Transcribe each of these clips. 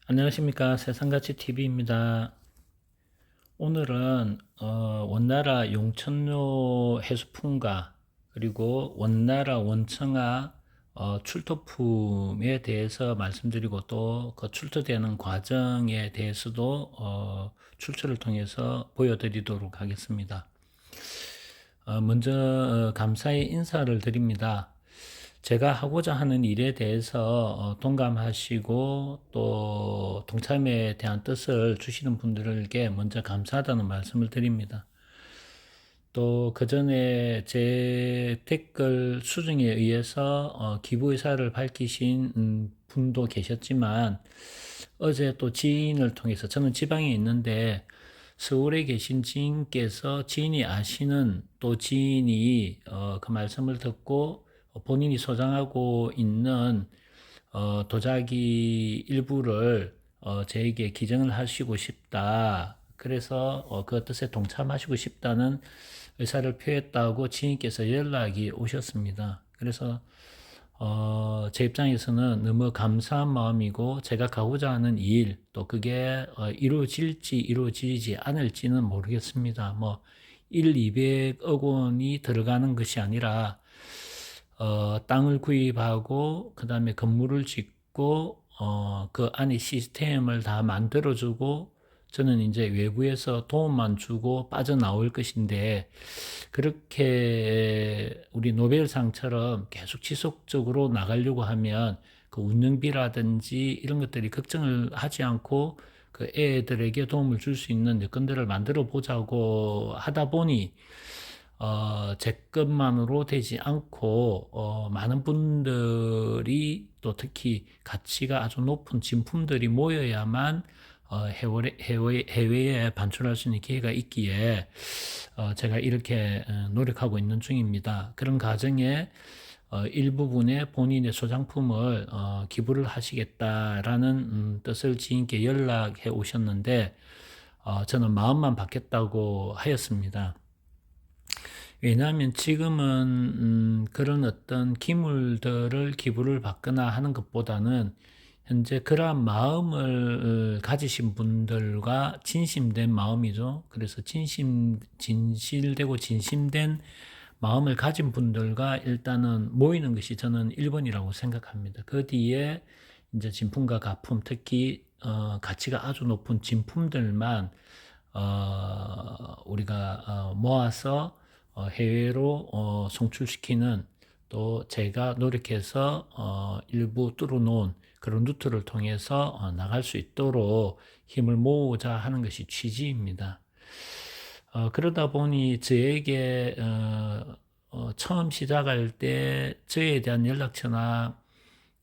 안녕하십니까. 세상가치 TV입니다. 오늘은 원나라 용천로 해수품과 그리고 원나라 원청아 출토품에 대해서 말씀드리고 또 그 출토되는 과정에 대해서도 출처를 통해서 보여드리도록 하겠습니다. 먼저 감사의 인사를 드립니다. 제가 하고자 하는 일에 대해서 동감하시고 또 동참에 대한 뜻을 주시는 분들에게 먼저 감사하다는 말씀을 드립니다. 또 그 전에 제 댓글 수정에 의해서 기부 의사를 밝히신 분도 계셨지만 어제 또 지인을 통해서 저는 지방에 있는데 서울에 계신 지인께서 지인이 아시는 또 지인이 그 말씀을 듣고 본인이 소장하고 있는 도자기 일부를 저에게 기증을 하시고 싶다. 그래서 그 뜻에 동참하시고 싶다는 의사를 표했다고 지인께서 연락이 오셨습니다. 그래서 제 입장에서는 너무 감사한 마음이고 제가 가고자 하는 일, 또 그게 이루어질지 이루어지지 않을지는 모르겠습니다. 뭐 200억 원이 들어가는 것이 아니라 땅을 구입하고 그 다음에 건물을 짓고 그 안에 시스템을 다 만들어주고 저는 이제 외부에서 도움만 주고 빠져나올 것인데 그렇게 우리 노벨상처럼 계속 지속적으로 나가려고 하면 그 운영비라든지 이런 것들이 걱정을 하지 않고 그 애들에게 도움을 줄 수 있는 여건들을 만들어 보자고 하다 보니 제 것만으로 되지 않고 많은 분들이 또 특히 가치가 아주 높은 진품들이 모여야만 해외에 반출할 수 있는 기회가 있기에 제가 이렇게 노력하고 있는 중입니다. 그런 과정에 일부분의 본인의 소장품을 기부를 하시겠다라는 뜻을 지인께 연락해 오셨는데 저는 마음만 받겠다고 하였습니다. 왜냐하면 지금은 그런 어떤 기물들을 기부를 받거나 하는 것보다는 현재 그러한 마음을 가지신 분들과 진심된 마음이죠. 그래서 진실되고 진심된 마음을 가진 분들과 일단은 모이는 것이 저는 1번이라고 생각합니다. 그 뒤에 이제 진품과 가품, 특히 가치가 아주 높은 진품들만 우리가 모아서 해외로 송출시키는 또 제가 노력해서 일부 뚫어놓은 그런 루트를 통해서 나갈 수 있도록 힘을 모으자 하는 것이 취지입니다. 그러다 보니 저에게 처음 시작할 때 저에 대한 연락처나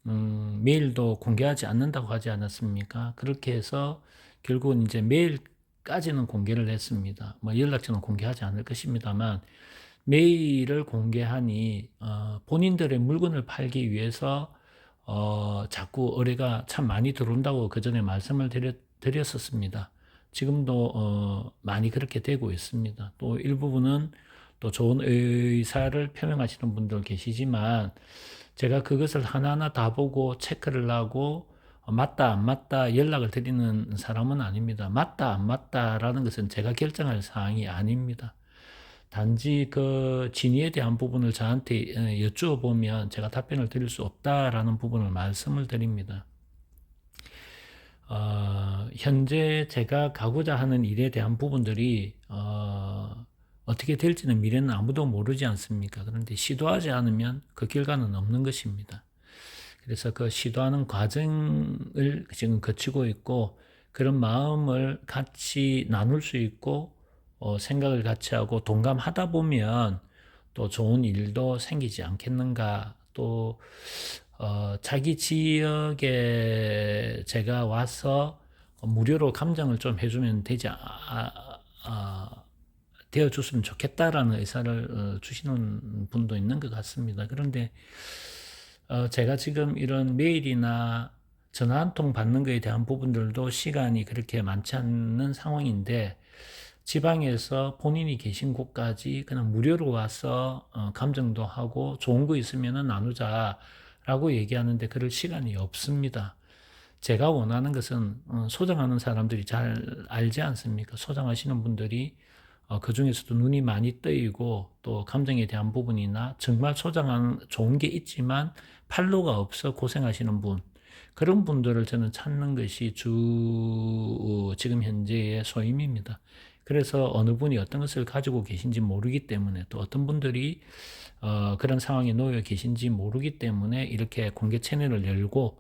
메일도 공개하지 않는다고 하지 않았습니까? 그렇게 해서 결국은 이제 메일까지는 공개를 했습니다. 뭐 연락처는 공개하지 않을 것입니다만 메일을 공개하니 본인들의 물건을 팔기 위해서 자꾸 의뢰가 참 많이 들어온다고 그 전에 말씀을 드렸었습니다. 지금도 많이 그렇게 되고 있습니다. 또 일부분은 또 좋은 의사를 표명하시는 분들 계시지만 제가 그것을 하나하나 다 보고 체크를 하고 맞다 안 맞다 연락을 드리는 사람은 아닙니다. 맞다 안 맞다라는 것은 제가 결정할 사항이 아닙니다. 단지 그 진위에 대한 부분을 저한테 여쭈어보면 제가 답변을 드릴 수 없다라는 부분을 말씀을 드립니다. 현재 제가 가고자 하는 일에 대한 부분들이 어떻게 될지는 미래는 아무도 모르지 않습니까? 그런데 시도하지 않으면 그 결과는 없는 것입니다. 그래서 그 시도하는 과정을 지금 거치고 있고 그런 마음을 같이 나눌 수 있고 생각을 같이 하고 동감하다 보면 또 좋은 일도 생기지 않겠는가. 또 자기 지역에 제가 와서 무료로 감정을 좀 해주면 되어 줬으면 좋겠다라는 의사를 주시는 분도 있는 것 같습니다. 그런데 제가 지금 이런 메일이나 전화 한 통 받는 것에 대한 부분들도 시간이 그렇게 많지 않는 상황인데 지방에서 본인이 계신 곳까지 그냥 무료로 와서 감정도 하고 좋은 거 있으면 나누자라고 얘기하는데 그럴 시간이 없습니다. 제가 원하는 것은 소장하는 사람들이 잘 알지 않습니까? 소장하시는 분들이 그중에서도 눈이 많이 뜨이고 또 감정에 대한 부분이나 정말 소장하는 좋은 게 있지만 팔로가 없어 고생하시는 분, 그런 분들을 저는 찾는 것이 지금 현재의 소임입니다. 그래서 어느 분이 어떤 것을 가지고 계신지 모르기 때문에, 또 어떤 분들이 그런 상황에 놓여 계신지 모르기 때문에 이렇게 공개 채널을 열고,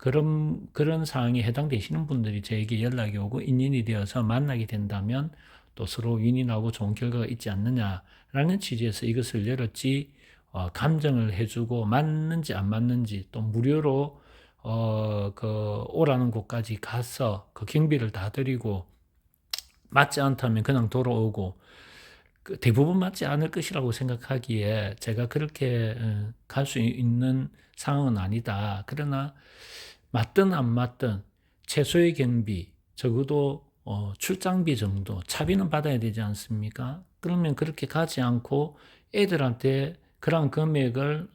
그런 상황에 해당되시는 분들이 저에게 연락이 오고 인연이 되어서 만나게 된다면 또 서로 윈윈하고 좋은 결과가 있지 않느냐라는 취지에서 이것을 열었지, 감정을 해주고 맞는지 안 맞는지, 또 무료로 오라는 곳까지 가서 그 경비를 다 드리고 맞지 않다면 그냥 돌아오고, 대부분 맞지 않을 것이라고 생각하기에 제가 그렇게 갈 수 있는 상황은 아니다. 그러나 맞든 안 맞든 최소의 경비, 적어도 출장비 정도, 차비는 받아야 되지 않습니까? 그러면 그렇게 가지 않고 애들한테 그런 금액을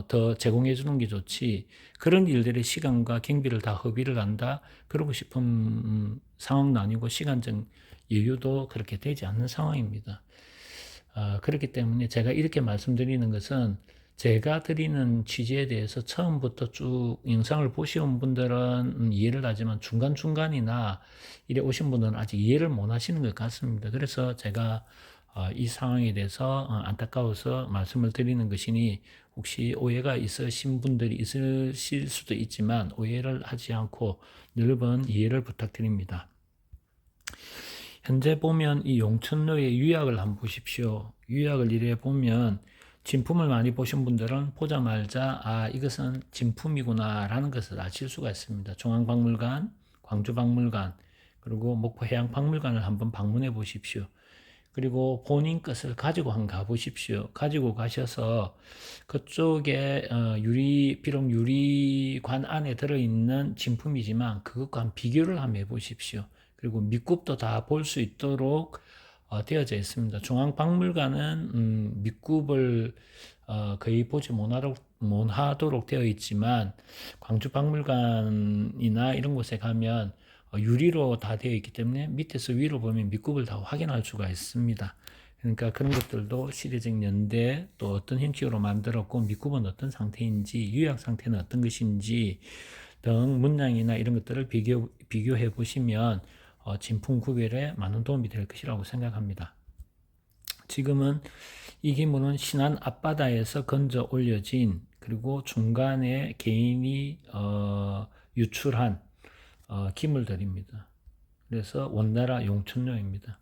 더 제공해 주는 게 좋지, 그런 일들의 시간과 경비를 다 허비를 한다 그러고 싶은 상황도 아니고 시간적 여유도 그렇게 되지 않는 상황입니다. 그렇기 때문에 제가 이렇게 말씀드리는 것은, 제가 드리는 취지에 대해서 처음부터 쭉 영상을 보시온 분들은 이해를 하지만 중간중간이나 이래 오신 분들은 아직 이해를 못 하시는 것 같습니다. 그래서 제가 이 상황에 대해서 안타까워서 말씀을 드리는 것이니, 혹시 오해가 있으신 분들이 있으실 수도 있지만 오해를 하지 않고 넓은 이해를 부탁드립니다. 현재 보면 이 용천로의 유약을 한번 보십시오. 유약을 이래 보면 진품을 많이 보신 분들은 보자마자 이것은 진품이구나 라는 것을 아실 수가 있습니다. 중앙박물관, 광주박물관, 그리고 목포해양박물관을 한번 방문해 보십시오. 그리고 본인 것을 가지고 한번 가보십시오. 가지고 가셔서 그쪽에 비록 유리관 안에 들어있는 진품이지만 그것과 한번 비교를 한번 해보십시오. 그리고 밑굽도 다 볼 수 있도록 되어져 있습니다. 중앙박물관은 밑굽을 거의 보지 못하도록 되어 있지만, 광주박물관이나 이런 곳에 가면 유리로 다 되어 있기 때문에 밑에서 위로 보면 밑굽을 다 확인할 수가 있습니다. 그러니까 그런 것들도 시대적 연대, 또 어떤 형식으로 만들었고 밑굽은 어떤 상태인지, 유약 상태는 어떤 것인지 등 문양이나 이런 것들을 비교해 보시면 진품 구별에 많은 도움이 될 것이라고 생각합니다. 지금은 이 기물은 신안 앞바다에서 건져 올려진, 그리고 중간에 개인이 유출한 기물들입니다. 그래서 원나라 용천로입니다.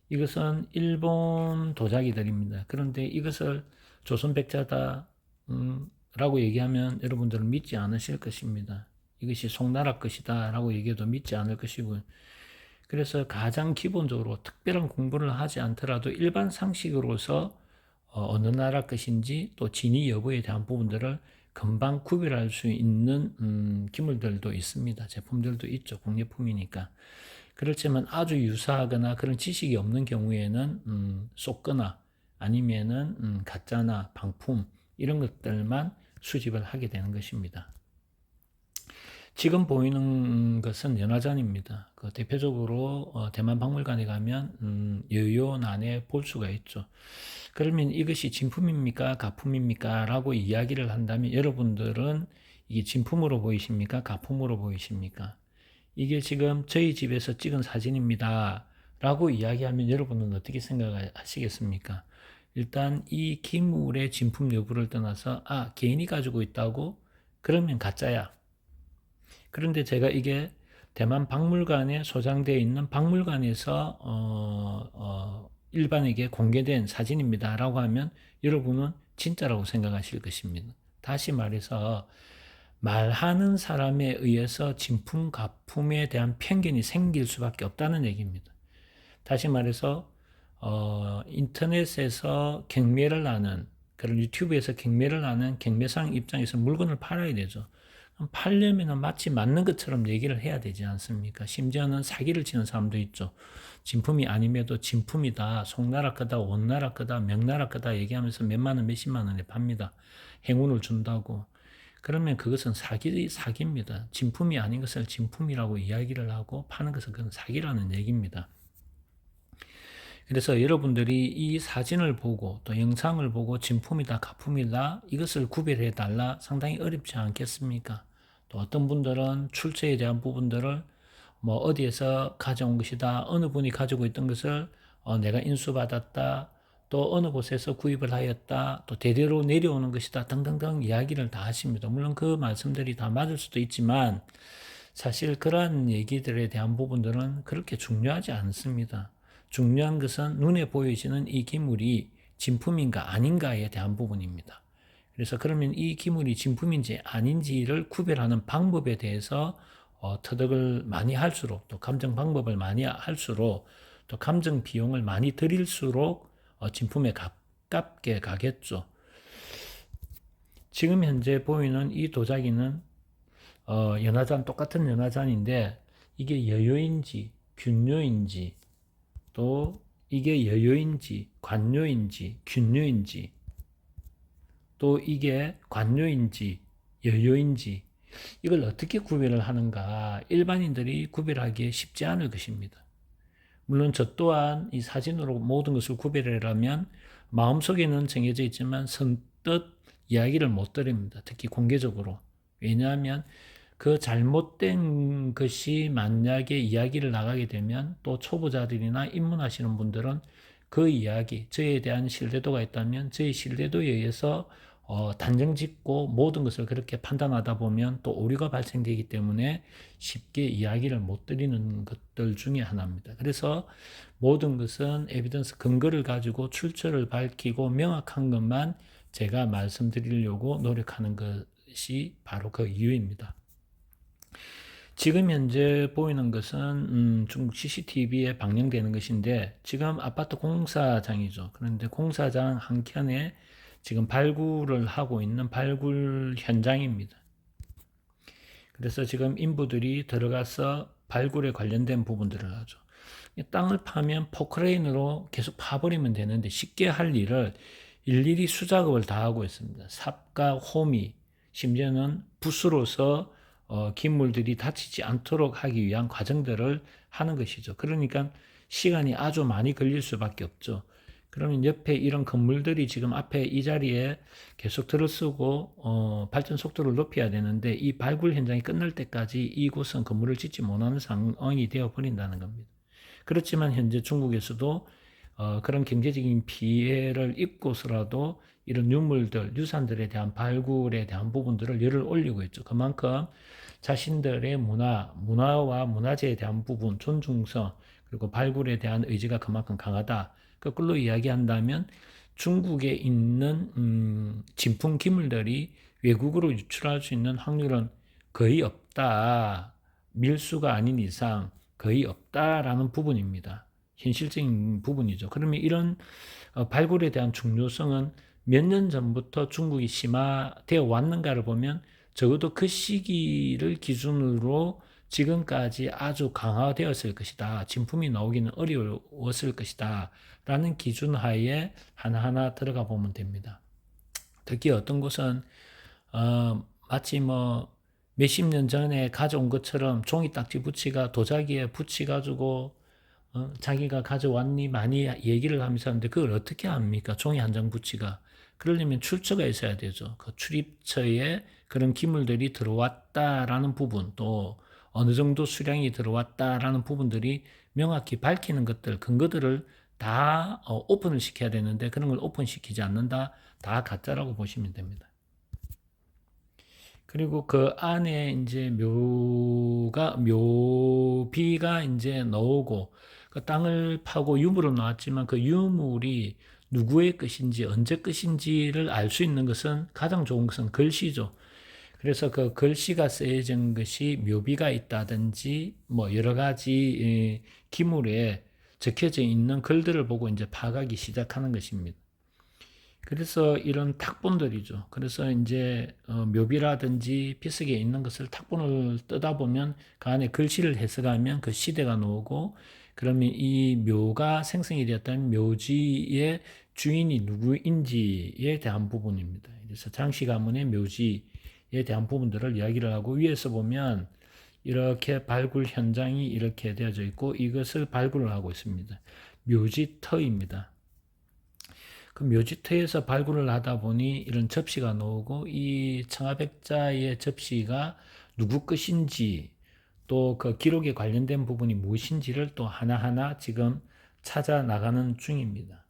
이것은 일본 도자기들입니다. 그런데 이것을 조선백자다 라고 얘기하면 여러분들은 믿지 않으실 것입니다. 이것이 송나라 것이다 라고 얘기해도 믿지 않을 것이고요. 그래서 가장 기본적으로 특별한 공부를 하지 않더라도 일반 상식으로서 어느 나라 것인지 또 진위 여부에 대한 부분들을 금방 구별할 수 있는 기물들도 있습니다. 제품들도 있죠. 공예품이니까. 그렇지만 아주 유사하거나 그런 지식이 없는 경우에는 쏟거나 아니면은 가짜나 방품 이런 것들만 수집을 하게 되는 것입니다. 지금 보이는 것은 연화전입니다. 대표적으로 대만 박물관에 가면 여요난에 볼 수가 있죠. 그러면 이것이 진품입니까? 가품입니까? 라고 이야기를 한다면 여러분들은 이게 진품으로 보이십니까? 가품으로 보이십니까? 이게 지금 저희 집에서 찍은 사진입니다 라고 이야기하면 여러분은 어떻게 생각하시겠습니까? 일단 이 기물의 진품 여부를 떠나서 개인이 가지고 있다고? 그러면 가짜야. 그런데 제가 이게 대만 박물관에 소장되어 있는 박물관에서 일반에게 공개된 사진입니다 라고 하면 여러분은 진짜라고 생각하실 것입니다. 다시 말해서 말하는 사람에 의해서 진품, 가품에 대한 편견이 생길 수밖에 없다는 얘기입니다. 다시 말해서 인터넷에서 경매를 하는, 그런 유튜브에서 경매를 하는 경매상 입장에서 물건을 팔아야 되죠. 팔려면 마치 맞는 것처럼 얘기를 해야 되지 않습니까? 심지어는 사기를 치는 사람도 있죠. 진품이 아님에도 진품이다, 송나라 거다, 원나라 거다, 명나라 거다 얘기하면서 몇만 원, 몇십만 원에 팝니다. 행운을 준다고. 그러면 그것은 사기입니다. 진품이 아닌 것을 진품이라고 이야기를 하고 파는 것은 그건 사기라는 얘기입니다. 그래서 여러분들이 이 사진을 보고 또 영상을 보고 진품이다, 가품이다 이것을 구별해 달라 상당히 어렵지 않겠습니까? 또 어떤 분들은 출처에 대한 부분들을 뭐 어디에서 가져온 것이다, 어느 분이 가지고 있던 것을 내가 인수받았다, 또 어느 곳에서 구입을 하였다, 또 대대로 내려오는 것이다 등등등 이야기를 다 하십니다. 물론 그 말씀들이 다 맞을 수도 있지만 사실 그러한 얘기들에 대한 부분들은 그렇게 중요하지 않습니다. 중요한 것은 눈에 보여지는 이 기물이 진품인가 아닌가에 대한 부분입니다. 그래서 그러면 이 기물이 진품인지 아닌지를 구별하는 방법에 대해서 터득을 많이 할수록 또 감정 방법을 많이 할수록 또 감정 비용을 많이 들일수록 진품에 가깝게 가겠죠. 지금 현재 보이는 이 도자기는 연화잔 똑같은 연화잔인데 이게 여요인지 균요인지 또 이게 여요인지 관요인지 균요인지 또 이게 관요인지 여요인지 이걸 어떻게 구별을 하는가 일반인들이 구별하기 쉽지 않을 것입니다. 물론 저 또한 이 사진으로 모든 것을 구별하려면 마음속에는 정해져 있지만 선뜻 이야기를 못 드립니다. 특히 공개적으로. 왜냐하면 그 잘못된 것이 만약에 이야기를 나가게 되면 또 초보자들이나 입문하시는 분들은 그 이야기, 저에 대한 신뢰도가 있다면 저의 신뢰도에 의해서 단정 짓고 모든 것을 그렇게 판단하다 보면 또 오류가 발생되기 때문에 쉽게 이야기를 못 드리는 것들 중에 하나입니다. 그래서 모든 것은 에비던스 근거를 가지고 출처를 밝히고 명확한 것만 제가 말씀드리려고 노력하는 것이 바로 그 이유입니다. 지금 현재 보이는 것은 중국 CCTV에 방영되는 것인데 지금 아파트 공사장이죠. 그런데 공사장 한켠에 지금 발굴을 하고 있는 발굴 현장입니다. 그래서 지금 인부들이 들어가서 발굴에 관련된 부분들을 하죠. 땅을 파면 포크레인으로 계속 파버리면 되는데 쉽게 할 일을 일일이 수작업을 다 하고 있습니다. 삽과 호미, 심지어는 붓으로서 기물들이 다치지 않도록 하기 위한 과정들을 하는 것이죠. 그러니까 시간이 아주 많이 걸릴 수밖에 없죠. 그러면 옆에 이런 건물들이 지금 앞에 이 자리에 계속 들어서고 발전 속도를 높여야 되는데 이 발굴 현장이 끝날 때까지 이곳은 건물을 짓지 못하는 상황이 되어 버린다는 겁니다. 그렇지만 현재 중국에서도 그런 경제적인 피해를 입고서라도 이런 유물들, 유산들에 대한 발굴에 대한 부분들을 열을 올리고 있죠. 그만큼 자신들의 문화와 문화재에 대한 부분, 존중성, 그리고 발굴에 대한 의지가 그만큼 강하다. 거꾸로 이야기한다면 중국에 있는 진품 기물들이 외국으로 유출할 수 있는 확률은 거의 없다. 밀수가 아닌 이상 거의 없다라는 부분입니다. 현실적인 부분이죠. 그러면 이런 발굴에 대한 중요성은 몇 년 전부터 중국이 심화되어 왔는가를 보면 적어도 그 시기를 기준으로 지금까지 아주 강화되었을 것이다. 진품이 나오기는 어려웠을 것이다. 라는 기준 하에 하나하나 들어가 보면 됩니다. 특히 어떤 곳은 마치 뭐 몇십 년 전에 가져온 것처럼 종이 딱지 붙이가 도자기에 붙여가지고 자기가 가져왔니 많이 얘기를 하면서 하는데 그걸 어떻게 합니까? 종이 한 장 붙이가. 그러려면 출처가 있어야 되죠. 그 출입처에 그런 기물들이 들어왔다라는 부분 또 어느 정도 수량이 들어왔다라는 부분들이 명확히 밝히는 것들 근거들을 다 오픈을 시켜야 되는데 그런 걸 오픈시키지 않는다. 다 가짜라고 보시면 됩니다. 그리고 그 안에 이제 묘비가 이제 나오고 그 땅을 파고 유물로 나왔지만 그 유물이 누구의 것인지 언제 것인지를 알 수 있는 것은 가장 좋은 것은 글씨죠. 그래서 그 글씨가 쓰여진 것이 묘비가 있다든지 뭐 여러 가지 기물에 적혀져 있는 글들을 보고 이제 파악하기 시작하는 것입니다. 그래서 이런 탁본들이죠. 그래서 이제 묘비라든지 비석에 있는 것을 탁본을 뜯다 보면 그 안에 글씨를 해석하면 그 시대가 나오고 그러면 이 묘가 생성이 되었다면 묘지의 주인이 누구인지에 대한 부분입니다. 그래서 장씨 가문의 묘지에 대한 부분들을 이야기를 하고, 위에서 보면 이렇게 발굴 현장이 이렇게 되어져 있고, 이것을 발굴을 하고 있습니다. 묘지터입니다. 그 묘지터에서 발굴을 하다 보니 이런 접시가 나오고, 이 청아백자의 접시가 누구 것인지, 또 그 기록에 관련된 부분이 무엇인지를 또 하나하나 지금 찾아 나가는 중입니다.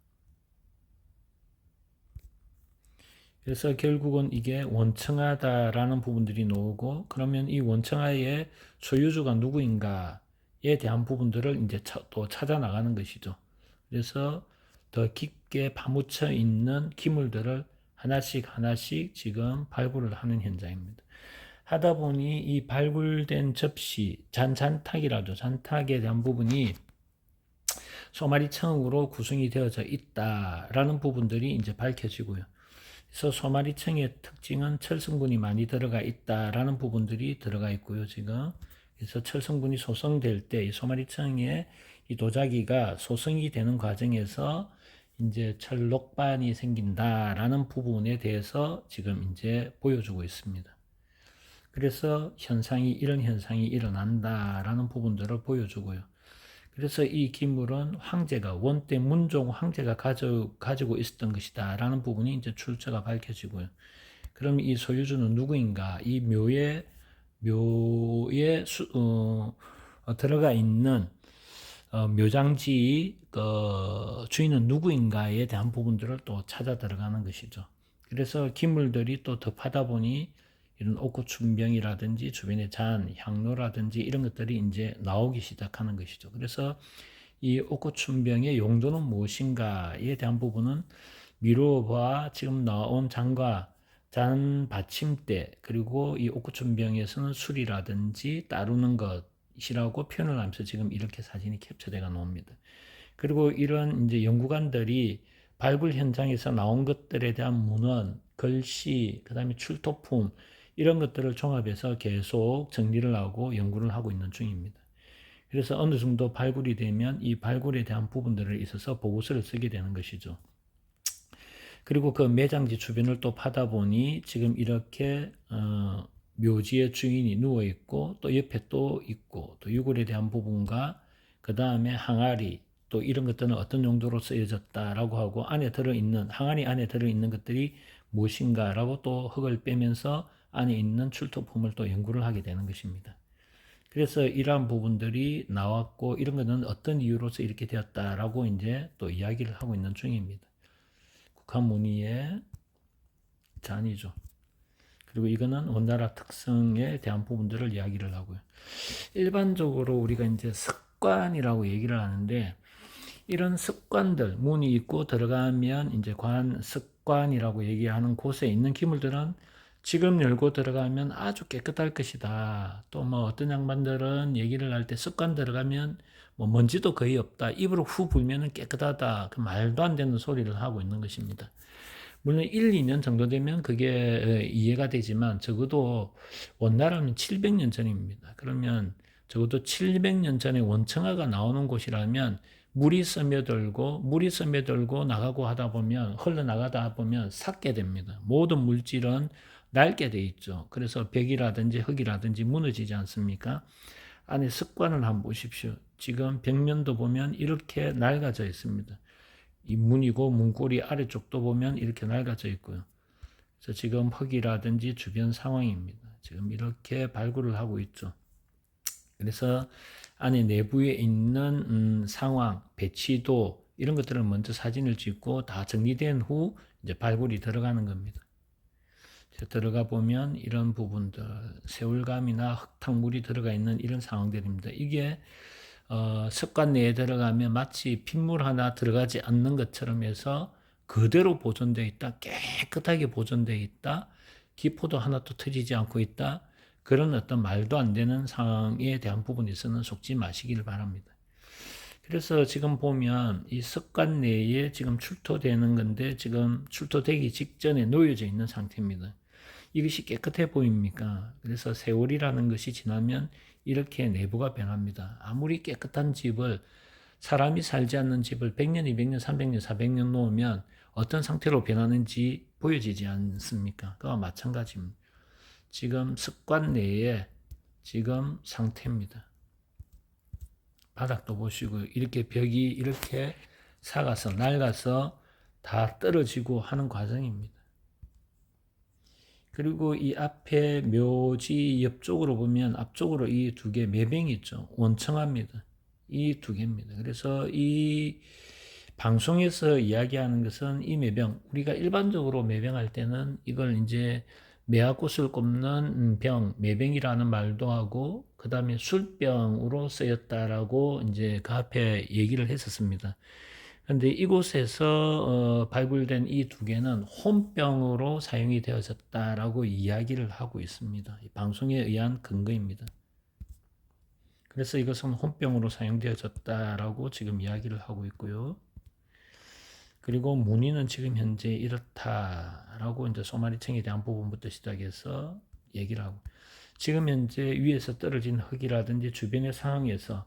그래서 결국은 이게 원청하다라는 부분들이 나오고, 그러면 이 원청하의 소유주가 누구인가에 대한 부분들을 이제 또 찾아 나가는 것이죠. 그래서 더 깊게 파묻혀 있는 기물들을 하나씩 하나씩 지금 발굴을 하는 현장입니다. 하다 보니 이 발굴된 접시, 잔탁이라죠. 잔탁에 대한 부분이 소마리청으로 구성이 되어져 있다라는 부분들이 이제 밝혀지고요. 그래서 소마리청의 특징은 철성분이 많이 들어가 있다라는 부분들이 들어가 있고요, 지금. 그래서 철성분이 소성될 때 이 소마리청의 이 도자기가 소성이 되는 과정에서 이제 철록반이 생긴다라는 부분에 대해서 지금 이제 보여주고 있습니다. 그래서 이런 현상이 일어난다라는 부분들을 보여주고요. 그래서 이 기물은 황제가 원때 문종 황제가 가지고 있었던 것이다 라는 부분이 이제 출처가 밝혀지고요. 그럼 이 소유주는 누구인가? 이 묘에 들어가 있는 묘장지 주인은 누구인가에 대한 부분들을 또 찾아 들어가는 것이죠. 그래서 기물들이 또 덮하다 보니 이런 옥고춘병이라든지 주변의 잔, 향로라든지 이런 것들이 이제 나오기 시작하는 것이죠. 그래서 이 옥고춘병의 용도는 무엇인가에 대한 부분은 미로와 지금 나온 잔과 잔 받침대, 그리고 이 옥고춘병에서는 술이라든지 따르는 것이라고 표현을 하면서 지금 이렇게 사진이 캡처되어 나옵니다. 그리고 이런 이제 연구관들이 발굴 현장에서 나온 것들에 대한 문헌, 글씨, 그 다음에 출토품, 이런 것들을 종합해서 계속 정리를 하고 연구를 하고 있는 중입니다. 그래서 어느 정도 발굴이 되면 이 발굴에 대한 부분들을 있어서 보고서를 쓰게 되는 것이죠. 그리고 그 매장지 주변을 또 파다 보니 지금 이렇게 묘지의 주인이 누워 있고, 또 옆에 또 있고, 또 유골에 대한 부분과 그 다음에 항아리, 또 이런 것들은 어떤 용도로 쓰여졌다라고 하고, 항아리 안에 들어있는 것들이 무엇인가라고 또 흙을 빼면서 안에 있는 출토품을 또 연구를 하게 되는 것입니다. 그래서 이러한 부분들이 나왔고, 이런 것은 어떤 이유로서 이렇게 되었다라고 이제 또 이야기를 하고 있는 중입니다. 국화무늬의 잔이죠. 그리고 이거는 원나라 특성에 대한 부분들을 이야기를 하고요. 일반적으로 우리가 이제 습관이라고 얘기를 하는데, 이런 습관들, 문이 있고 들어가면 이제 습관이라고 얘기하는 곳에 있는 기물들은 지금 열고 들어가면 아주 깨끗할 것이다. 또 뭐 어떤 양반들은 얘기를 할 때 습관 들어가면 뭐 먼지도 거의 없다. 입으로 후 불면은 깨끗하다. 그 말도 안 되는 소리를 하고 있는 것입니다. 물론 1, 2년 정도 되면 그게 이해가 되지만, 적어도 원나라는 700년 전입니다. 그러면 적어도 700년 전에 원청화가 나오는 곳이라면 물이 스며들고 나가고 하다 보면, 흘러나가다 보면 삭게 됩니다. 모든 물질은 낡게 돼 있죠. 그래서 벽이라든지 흙이라든지 무너지지 않습니까? 안에 습관을 한번 보십시오. 지금 벽면도 보면 이렇게 낡아져 있습니다. 이 문이고 문고리 아래쪽도 보면 이렇게 낡아져 있고요. 그래서 지금 흙이라든지 주변 상황입니다. 지금 이렇게 발굴을 하고 있죠. 그래서 안에 내부에 있는 상황, 배치도, 이런 것들을 먼저 사진을 찍고 다 정리된 후 이제 발굴이 들어가는 겁니다. 들어가 보면 이런 부분들, 새울감이나 흙탕물이 들어가 있는 이런 상황들입니다. 이게 습관 내에 들어가면 마치 핏물 하나 들어가지 않는 것처럼 해서 그대로 보존되어 있다, 깨끗하게 보존되어 있다, 기포도 하나도 터지지 않고 있다, 그런 어떤 말도 안 되는 상황에 대한 부분에서는 속지 마시기를 바랍니다. 그래서 지금 보면 이 습관 내에 지금 출토되는 건데, 지금 출토되기 직전에 놓여져 있는 상태입니다. 이것이 깨끗해 보입니까? 그래서 세월이라는 것이 지나면 이렇게 내부가 변합니다. 아무리 깨끗한 집을, 사람이 살지 않는 집을 100년, 200년, 300년, 400년 놓으면 어떤 상태로 변하는지 보여지지 않습니까? 그와 마찬가지입니다. 지금 습관 내에 지금 상태입니다. 바닥도 보시고 이렇게 벽이 이렇게 삭아서 낡아서 다 떨어지고 하는 과정입니다. 그리고 이 앞에 묘지 옆쪽으로 보면 앞쪽으로 이 두 개 매병이 있죠. 원청합니다. 이 두 개입니다. 그래서 이 방송에서 이야기하는 것은 이 매병, 우리가 일반적으로 매병할 때는 이걸 이제 매화꽃을 꼽는 병, 매병이라는 말도 하고, 그 다음에 술병으로 쓰였다라고 이제 그 앞에 얘기를 했었습니다. 근데 이곳에서 발굴된 이 두 개는 혼병으로 사용이 되어졌다라고 이야기를 하고 있습니다. 방송에 의한 근거입니다. 그래서 이것은 혼병으로 사용되어졌다라고 지금 이야기를 하고 있고요. 그리고 문의는 지금 현재 이렇다라고 이제 소마리청에 대한 부분부터 시작해서 얘기를 하고, 지금 현재 위에서 떨어진 흙이라든지 주변의 상황에서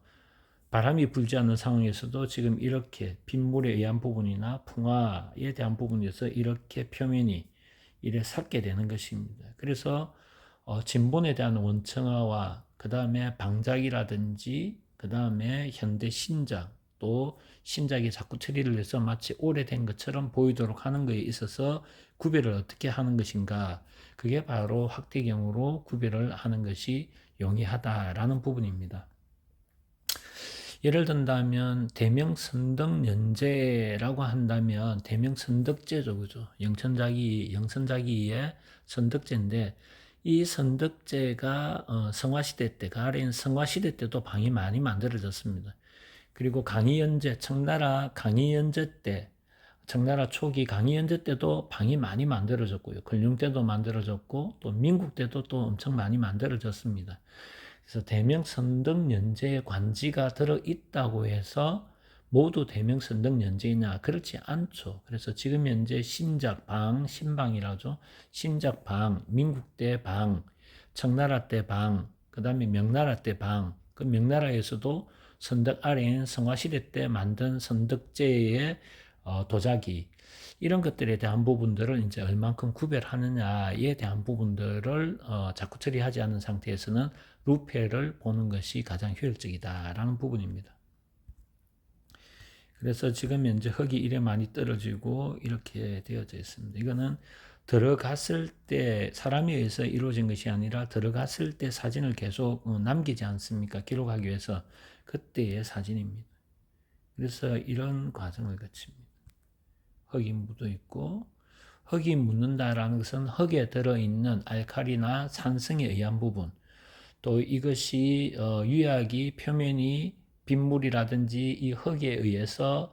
바람이 불지 않는 상황에서도 지금 이렇게 빗물에 의한 부분이나 풍화에 대한 부분에서 이렇게 표면이 이래 삭게 되는 것입니다. 그래서 진본에 대한 원청화와 그 다음에 방작이라든지 그 다음에 현대 신작, 또 신작이 자꾸 처리를 해서 마치 오래된 것처럼 보이도록 하는 것에 있어서 구별을 어떻게 하는 것인가, 그게 바로 확대경으로 구별을 하는 것이 용이하다라는 부분입니다. 예를 든다면 대명선덕연제라고 한다면 대명선덕제죠, 그죠? 영천자기의 선덕제인데, 이 선덕제가 성화시대 때, 가을인 성화시대 때도 방이 많이 만들어졌습니다. 그리고 강의연제, 청나라 강의연제 때, 청나라 초기 강의연제 때도 방이 많이 만들어졌고요. 근룡 때도 만들어졌고, 또 민국 때도 또 엄청 많이 만들어졌습니다. 그래서 대명선덕연제의 관지가 들어있다고 해서 모두 대명선덕연제이냐? 그렇지 않죠. 그래서 지금 현재 신작방, 신방이라죠. 신작방, 민국 때 방, 청나라 때 방, 그 다음에 명나라 때 방, 그 명나라에서도 선덕 아래인 성화시대 때 만든 선덕제의 도자기, 이런 것들에 대한 부분들을 이제 얼만큼 구별하느냐에 대한 부분들을 자꾸 처리하지 않은 상태에서는 루페를 보는 것이 가장 효율적이다라는 부분입니다. 그래서 지금 현재 흙이 이래 많이 떨어지고 이렇게 되어져 있습니다. 이거는 들어갔을 때 사람에 의해서 이루어진 것이 아니라 들어갔을 때 사진을 계속 남기지 않습니까? 기록하기 위해서 그때의 사진입니다. 그래서 이런 과정을 거칩니다. 흙이 묻어 있고, 흙이 묻는다라는 것은 흙에 들어있는 알칼리나 산성에 의한 부분, 또 이것이 유약이 표면이 빗물이라든지 이 흙에 의해서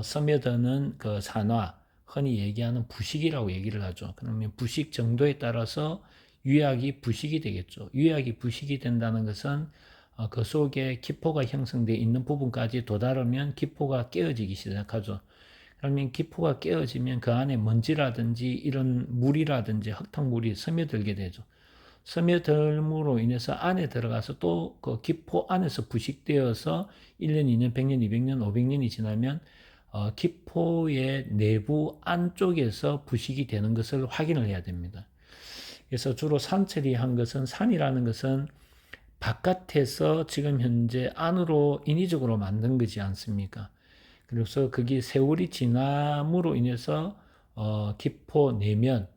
스며드는 그 산화, 흔히 얘기하는 부식이라고 얘기를 하죠. 그러면 부식 정도에 따라서 유약이 부식이 되겠죠. 유약이 부식이 된다는 것은 그 속에 기포가 형성되어 있는 부분까지 도달하면 기포가 깨어지기 시작하죠. 그러면 기포가 깨어지면 그 안에 먼지라든지 이런 물이라든지 흙탕물이 스며들게 되죠. 스며들므로 인해서 안에 들어가서 또 그 기포 안에서 부식되어서 1년, 2년, 100년, 200년, 500년이 지나면 기포의 내부 안쪽에서 부식이 되는 것을 확인을 해야 됩니다. 그래서 주로 산처리한 것은, 산이라는 것은 바깥에서 지금 현재 안으로 인위적으로 만든 거지 않습니까? 그래서 그게 세월이 지남으로 인해서 기포 내면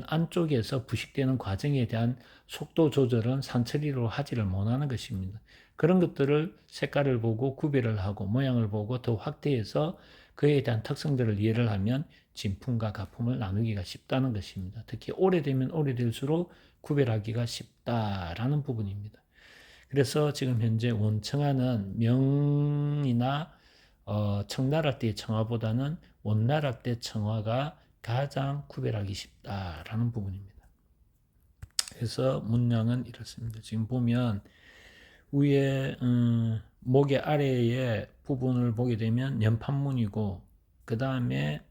안쪽에서 부식되는 과정에 대한 속도 조절은 산처리로 하지를 못하는 것입니다. 그런 것들을 색깔을 보고 구별을 하고 모양을 보고 더 확대해서 그에 대한 특성들을 이해를 하면 진품과 가품을 나누기가 쉽다는 것입니다. 특히 오래되면 오래될수록 구별하기가 쉽다라는 부분입니다. 그래서 지금 현재 원청화는 명이나 청나라 때의 청화보다는 원나라 때 청화가 가장 구별하기 쉽다라는 부분입니다. 그래서 문양은 이렇습니다. 지금 보면 위에 목의 아래의 부분을 보게 되면 연판문이고, 그 다음에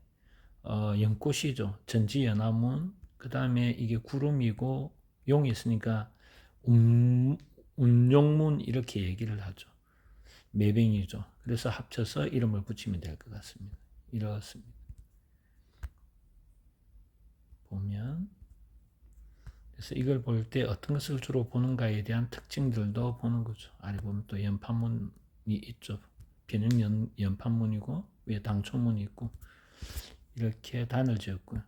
연꽃이죠. 전지연화문. 그 다음에 이게 구름이고 용이 있으니까 운용문 이렇게 얘기를 하죠. 매병이죠. 그래서 합쳐서 이름을 붙이면 될 것 같습니다. 이렇습니다. 보면 그래서 이걸 볼 때 어떤 것을 주로 보는가에 대한 특징들도 보는 거죠. 아래 보면 또 연판문이 있죠. 변형 연판문이고 위에 당초문이 있고 이렇게 단을 지었고요.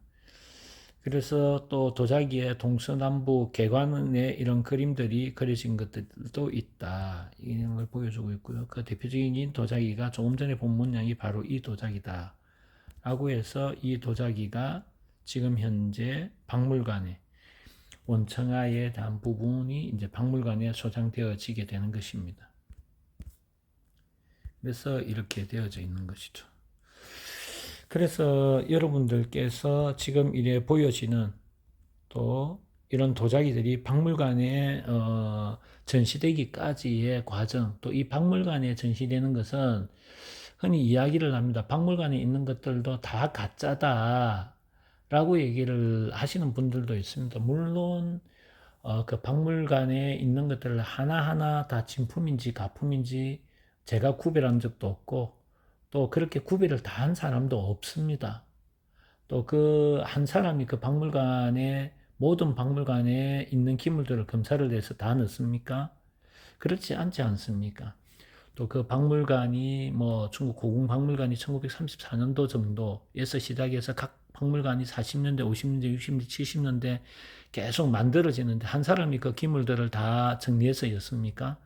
그래서 또 도자기에 동서남북 개관에 이런 그림들이 그려진 것들도 있다. 이런 걸 보여주고 있고요. 그 대표적인 도자기가 조금 전에 본 문양이 바로 이 도자기다. 라고 해서 이 도자기가 지금 현재 박물관에 원청아에 대한 부분이 이제 박물관에 소장되어지게 되는 것입니다. 그래서 이렇게 되어져 있는 것이죠. 그래서 여러분들께서 지금 이래 보여지는 또 이런 도자기들이 박물관에 전시되기까지의 과정, 또 이 박물관에 전시되는 것은 흔히 이야기를 합니다. 박물관에 있는 것들도 다 가짜다 라고 얘기를 하시는 분들도 있습니다. 물론 그 박물관에 있는 것들을 하나하나 다 진품인지 가품인지 제가 구별한 적도 없고 또 그렇게 구별을 다 한 사람도 없습니다. 또 그 한 사람이 그 박물관에 모든 박물관에 있는 기물들을 검사를 해서 다 넣습니까? 그렇지 않지 않습니까? 또 그 박물관이 뭐 중국 고궁 박물관이 1934년도 정도에서 시작해서 각 박물관이 40년대, 50년대, 60년대, 70년대 계속 만들어지는데 한 사람이 그 기물들을 다 정리해서였습니까?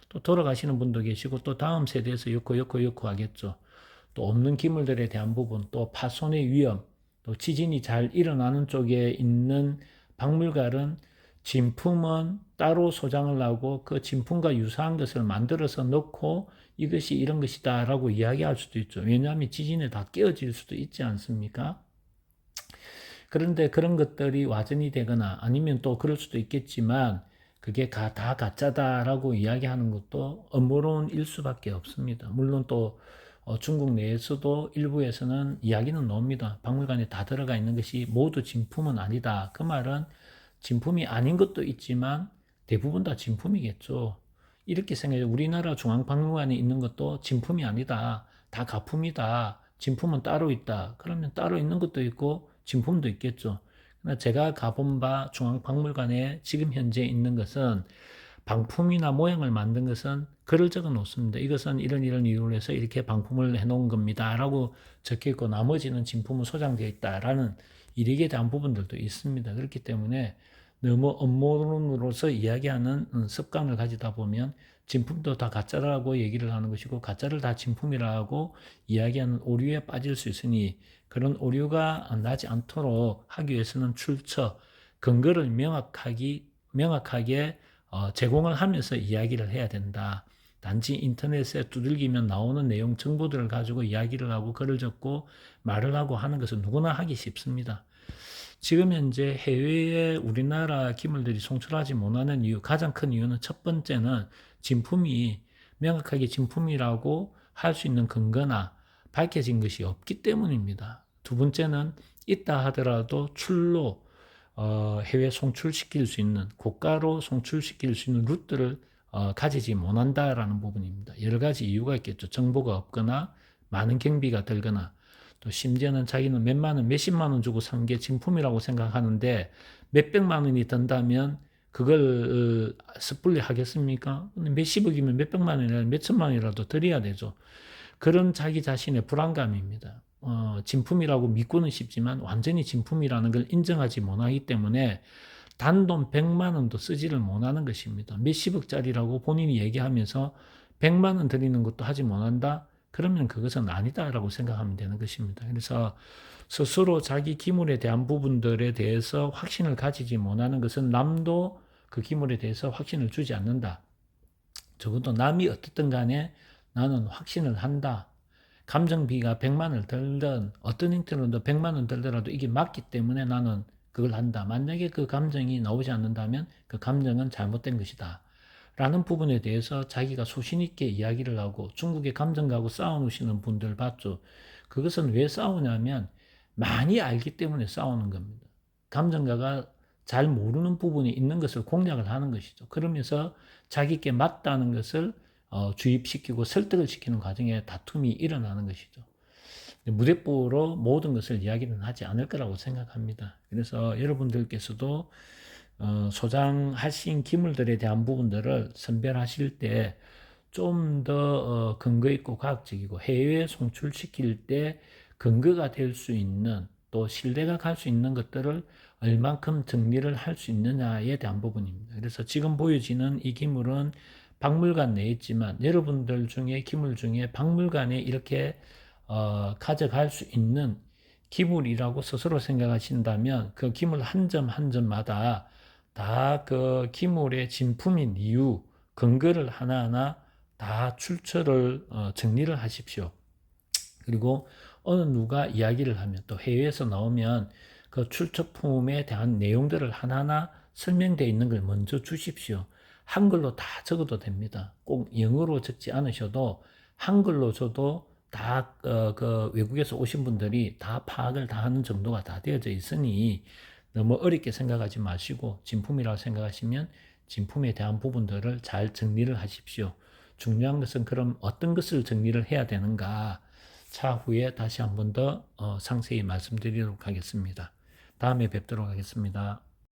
또 돌아가시는 분도 계시고 또 다음 세대에서 엮고 하겠죠. 또 없는 기물들에 대한 부분, 또 파손의 위험, 또 지진이 잘 일어나는 쪽에 있는 박물관은 진품은 따로 소장을 하고 그 진품과 유사한 것을 만들어서 넣고 이것이 이런 것이다 라고 이야기할 수도 있죠. 왜냐하면 지진에 다 깨어질 수도 있지 않습니까? 그런데 그런 것들이 와전이 되거나 아니면 또 그럴 수도 있겠지만 그게 다 가짜다라고 이야기하는 것도 음모론일 수밖에 없습니다. 물론 또 중국 내에서도 일부에서는 이야기는 나옵니다. 박물관에 다 들어가 있는 것이 모두 진품은 아니다. 그 말은 진품이 아닌 것도 있지만 대부분 다 진품이겠죠. 이렇게 생각해요. 우리나라 중앙박물관에 있는 것도 진품이 아니다. 다 가품이다. 진품은 따로 있다. 그러면 따로 있는 것도 있고 진품도 있겠죠. 그러나 제가 가본 바 중앙박물관에 지금 현재 있는 것은 방품이나 모양을 만든 것은 글을 적어 놓습니다. 이것은 이런 이유로 해서 이렇게 방품을 해 놓은 겁니다. 라고 적혀 있고 나머지는 진품은 소장되어 있다라는 일익에 대한 부분들도 있습니다. 그렇기 때문에 너무 업무론으로서 이야기하는 습관을 가지다 보면 진품도 다 가짜라고 얘기를 하는 것이고 가짜를 다 진품이라고 이야기하는 오류에 빠질 수 있으니 그런 오류가 나지 않도록 하기 위해서는 출처, 근거를 명확하게 제공을 하면서 이야기를 해야 된다. 단지 인터넷에 두들기면 나오는 내용 정보들을 가지고 이야기를 하고 글을 적고 말을 하고 하는 것은 누구나 하기 쉽습니다. 지금 현재 해외에 우리나라 기물들이 송출하지 못하는 이유, 가장 큰 이유는 첫 번째는 진품이 명확하게 진품이라고 할 수 있는 근거나 밝혀진 것이 없기 때문입니다. 두 번째는 있다 하더라도 출로 해외 송출시킬 수 있는 고가로 송출시킬 수 있는 루트를 가지지 못한다라는 부분입니다. 여러 가지 이유가 있겠죠. 정보가 없거나 많은 경비가 들거나 또 심지어는 자기는 몇만 원, 몇십만 원 주고 산 게 진품이라고 생각하는데 몇백만 원이 든다면 그걸 섣불리 하겠습니까? 몇십억이면 몇백만 원이나 몇천만 원이라도 드려야 되죠. 그런 자기 자신의 불안감입니다. 진품이라고 믿고는 싶지만 완전히 진품이라는 걸 인정하지 못하기 때문에 단돈 100만 원도 쓰지를 못하는 것입니다. 몇십억짜리라고 본인이 얘기하면서 100만 원 드리는 것도 하지 못한다? 그러면 그것은 아니다라고 생각하면 되는 것입니다. 그래서 스스로 자기 기물에 대한 부분들에 대해서 확신을 가지지 못하는 것은 남도 그 기물에 대해서 확신을 주지 않는다. 적어도 남이 어떻든 간에 나는 확신을 한다. 감정비가 100만 원을 들든 어떤 형태로도 100만 원 들더라도 이게 맞기 때문에 나는 그걸 한다. 만약에 그 감정이 나오지 않는다면 그 감정은 잘못된 것이다. 라는 부분에 대해서 자기가 소신 있게 이야기를 하고 중국의 감정가하고 싸우시는 분들 봤죠. 그것은 왜 싸우냐면 많이 알기 때문에 싸우는 겁니다. 감정가가 잘 모르는 부분이 있는 것을 공략을 하는 것이죠. 그러면서 자기께 맞다는 것을 주입시키고 설득을 시키는 과정에 다툼이 일어나는 것이죠. 무대뽀로 모든 것을 이야기는 하지 않을 거라고 생각합니다. 그래서 여러분들께서도 소장하신 기물들에 대한 부분들을 선별하실 때 좀 더 근거 있고 과학적이고 해외에 송출시킬 때 근거가 될 수 있는 또 신뢰가 갈 수 있는 것들을 얼만큼 정리를 할 수 있느냐에 대한 부분입니다. 그래서 지금 보여지는 이 기물은 박물관 내에 있지만 여러분들 중에 기물 중에 박물관에 이렇게 가져갈 수 있는 기물이라고 스스로 생각하신다면 그 기물 한 점 한 점마다 다 그 기물의 진품인 이유, 근거를 하나하나 다 출처를 정리를 하십시오. 그리고 어느 누가 이야기를 하면 또 해외에서 나오면 그 출처품에 대한 내용들을 하나하나 설명되어 있는 걸 먼저 주십시오. 한글로 다 적어도 됩니다. 꼭 영어로 적지 않으셔도 한글로 줘도 다 그 외국에서 오신 분들이 다 파악을 다 하는 정도가 다 되어져 있으니 너무 어렵게 생각하지 마시고 진품이라고 생각하시면 진품에 대한 부분들을 잘 정리를 하십시오. 중요한 것은 그럼 어떤 것을 정리를 해야 되는가? 차후에 다시 한 번 더 상세히 말씀드리도록 하겠습니다. 다음에 뵙도록 하겠습니다.